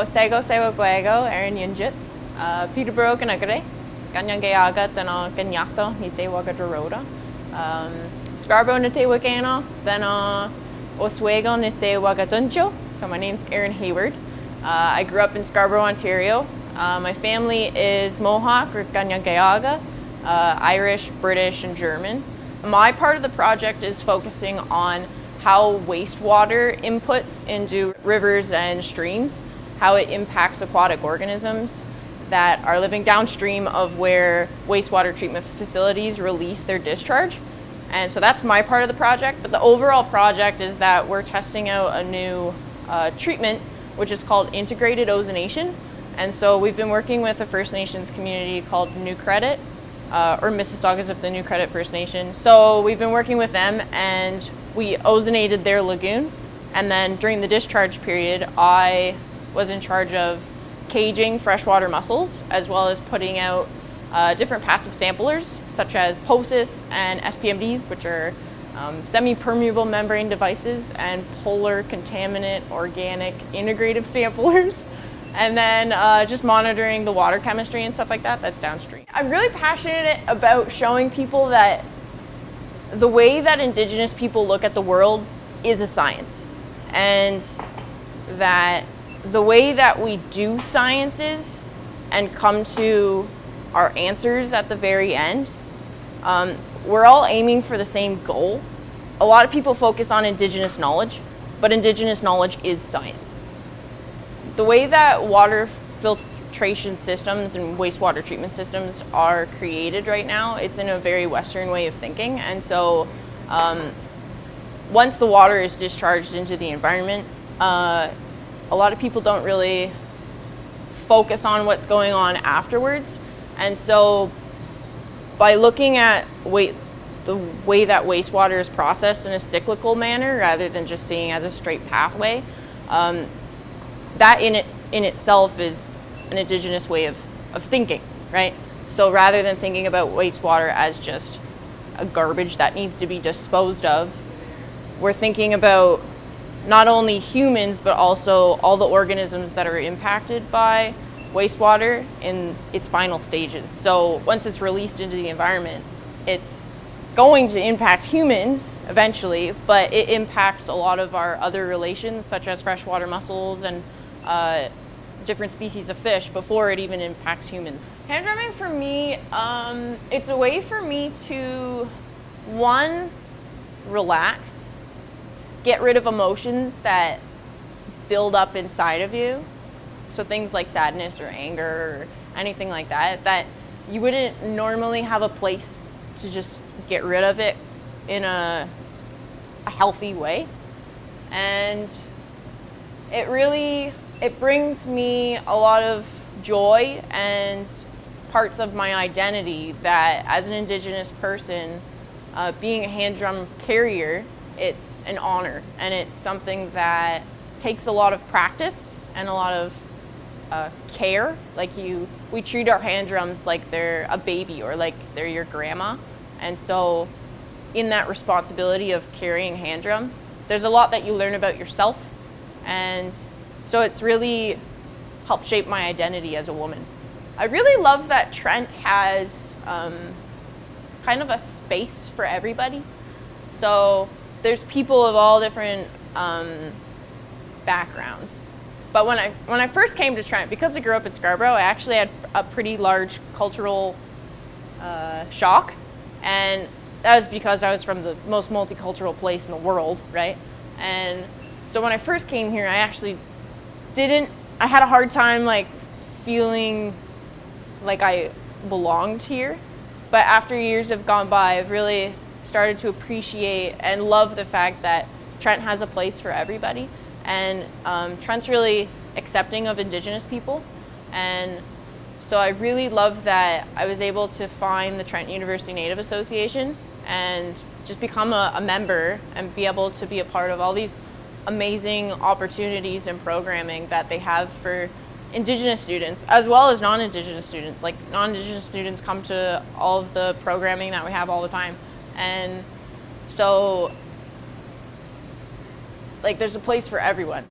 Sego sewa guego, Erin Hayward, Peterborough Ganagare, Ganyangayaga, Dano Ganyakto, Nite Wagadroda, Scarborough Nite Wagano, Dano Oswego Nite Wagaduncho. So my name's Erin Hayward. I grew up in Scarborough, Ontario. My family is Mohawk or Ganyangayaga, Irish, British, and German. My part of the project is focusing on how wastewater inputs into rivers and streams, how it impacts aquatic organisms that are living downstream of where wastewater treatment facilities release their discharge. And so that's my part of the project, but the overall project is that we're testing out a new treatment, which is called integrated ozonation. And so we've been working with a First Nations community called New Credit, or Mississaugas of the New Credit First Nation. So we've been working with them and we ozonated their lagoon. And then during the discharge period, I was in charge of caging freshwater mussels, as well as putting out different passive samplers, such as POSIS and SPMDs, which are semi-permeable membrane devices, and polar contaminant organic integrative samplers. And then just monitoring the water chemistry and stuff like that, that's downstream. I'm really passionate about showing people that the way that Indigenous people look at the world is a science. And that the way that we do sciences and come to our answers at the very end, we're all aiming for the same goal. A lot of people focus on Indigenous knowledge, but Indigenous knowledge is science. The way that water filtration systems and wastewater treatment systems are created right now, it's in a very Western way of thinking. And so once the water is discharged into the environment, a lot of people don't really focus on what's going on afterwards. And so by looking at the way that wastewater is processed in a cyclical manner rather than just seeing it as a straight pathway, that in itself is an Indigenous way of thinking, right? So rather than thinking about wastewater as just a garbage that needs to be disposed of, we're thinking about not only humans, but also all the organisms that are impacted by wastewater in its final stages. So once it's released into the environment, it's going to impact humans eventually, but it impacts a lot of our other relations, such as freshwater mussels and different species of fish, before it even impacts humans. Hand drumming for me, it's a way for me to, one, relax, get rid of emotions that build up inside of you. So things like sadness or anger or anything like that, that you wouldn't normally have a place to just get rid of it in a healthy way. And it brings me a lot of joy and parts of my identity that as an Indigenous person, being a hand drum carrier, it's an honor, and it's something that takes a lot of practice and a lot of care. Like we treat our hand drums like they're a baby or like they're your grandma. And so in that responsibility of carrying hand drum, there's a lot that you learn about yourself. And so it's really helped shape my identity as a woman. I really love that Trent has kind of a space for everybody. So there's people of all different backgrounds. But when I first came to Trent, because I grew up in Scarborough, I actually had a pretty large cultural shock. And that was because I was from the most multicultural place in the world, right? And so when I first came here, I actually I had a hard time like feeling like I belonged here. But after years have gone by, I've really started to appreciate and love the fact that Trent has a place for everybody. And Trent's really accepting of Indigenous people. And so I really love that I was able to find the Trent University Native Association and just become a member and be able to be a part of all these amazing opportunities and programming that they have for Indigenous students, as well as non-Indigenous students. Like non-Indigenous students come to all of the programming that we have all the time. And so like there's a place for everyone.